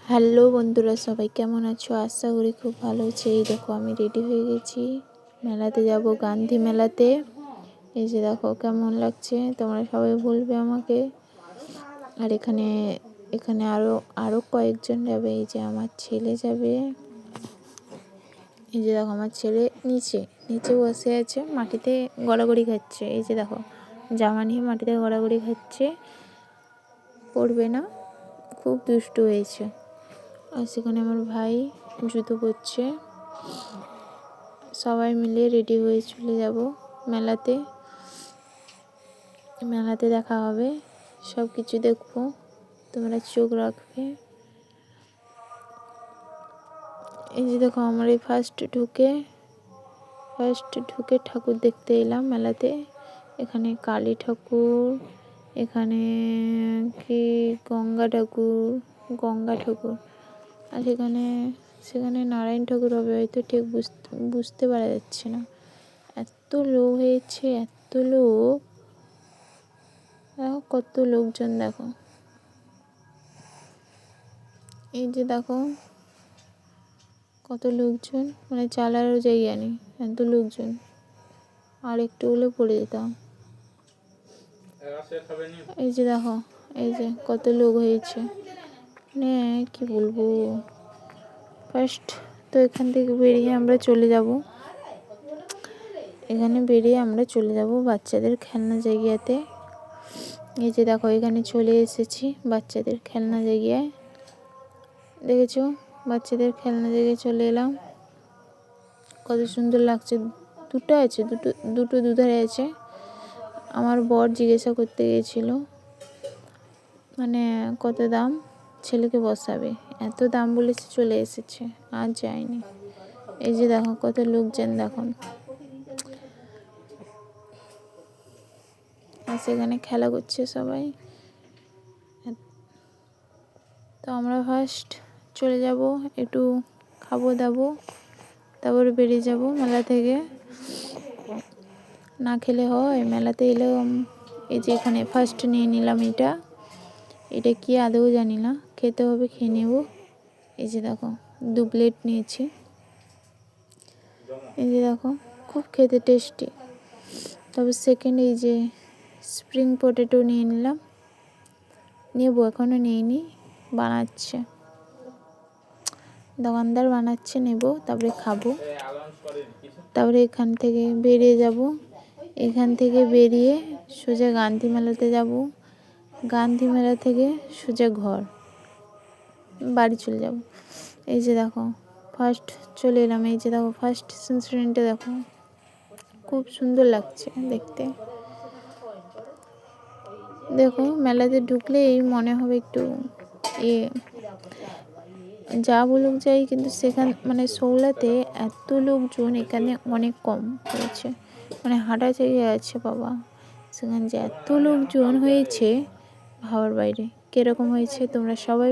Hello বন্ধুরা, সবাই কেমন আছো? আশা করি খুব ভালো আছে। এই দেখো আমি রেডি হয়ে গেছি, মেলাতে যাব, গান্ধী মেলাতে। এই যে দেখো কেমন লাগছে, তোমরা সবাই বলবে আমাকে। আর এখানে এখানে আরো কয়েকজন যাবে। এই যে আমার ছেলে যাবে। এই যে দেখো আমার ছেলে নিচে নিচে বসে আছে, মাটিতে গড়াগড়ি খাচ্ছে। এই যে দেখো জামা নিয়ে মাটিতে গড়াগড়ি খাচ্ছে, পড়বে না, খুব দুষ্টু হয়েছে। আর সেখানে আমার ভাই জুতো পরছে। সবাই মিলে রেডি হয়ে চলে যাব মেলাতে। মেলাতে দেখা হবে, সব কিছু দেখবো, তোমরা চোখ রাখবে। এই যে দেখো আমার এই ফার্স্ট ঢুকে ঠাকুর দেখতে এলাম মেলাতে। এখানে কালী ঠাকুর, এখানে কি গঙ্গা ঠাকুর, আর সেখানে নারায়ণ ঠাকুর হবে হয়তো, ঠিক বুঝতে পারা যাচ্ছে না। এত লোক হয়েছে, এত লোক, দেখো কত লোকজন, দেখো এই যে দেখো কত লোকজন, মানে চালারও জায়গা নেই, এত লোকজন। আর একটু হলে পড়ে যেতাম। এই যে দেখো, এই যে কত লোক হয়েছে, মানে কি বলবো। ফার্স্ট তো এখান থেকে বেরিয়ে আমরা চলে যাব, বাচ্চাদের খেলনা জায়গাতে। এই যে দেখো এখানে চলে এসেছি বাচ্চাদের খেলনা জায়গায়, দেখেছো, বাচ্চাদের খেলনা জায়গায় চলে এলাম। কত সুন্দর লাগছে। দুটো আছে, দুটো দুধারে আছে। আমার বর জিজ্ঞাসা করতে গিয়েছিল মানে কত দাম, ছেলেকে বসাবে, এত দাম বলেছে, চলে এসেছে, আর যায়নি। এই যে দেখো কত লোকজন, দেখো। আর সেখানে খেলা করছে সবাই। তো আমরা ফার্স্ট চলে যাব, একটু খাবো দাবো, তারপরে বেরিয়ে যাব মেলা থেকে। না খেলে হয়, মেলাতে এলেও। এই যে এখানে ফার্স্ট নিয়ে নিলাম, এটা কি আদৌ জানি না, খেতে হবে, খেয়ে নেব। এই যে দেখো 2 প্লেট নিয়েছি। এই যে দেখো খুব খেতে টেস্টি। তবে সেকেন্ড এই যে স্প্রিং পটেটো নিয়ে নিলাম, নেবো, এখনও নিইনি, বানাচ্ছে দোকানদার, বানাচ্ছে, নেব, তারপরে খাবো। তারপরে এখান থেকে বেরিয়ে যাব, এখান থেকে বেরিয়ে সোজা গান্ধী মেলাতে যাব। গান্ধী মেলা থেকে সোজা বাড়ি চলে যাব। এই যে দেখো ফার্স্ট চলে এলাম। এই যে দেখো ফার্স্ট সিনসিনারিটা দেখো, খুব সুন্দর লাগছে দেখতে। দেখো মেলাতে ঢুকলে এই মনে হবে একটু যা বলুক যাই, কিন্তু সেখানে মানে সৌলাতে এত লোকজন, এখানে অনেক কম হয়েছে, মানে হাঁটা জায়গা আছে বাবা, সেখানে যে এত লোকজন হয়েছে ভাবার বাইরে। কিরকম হয়েছে তোমরা সবাই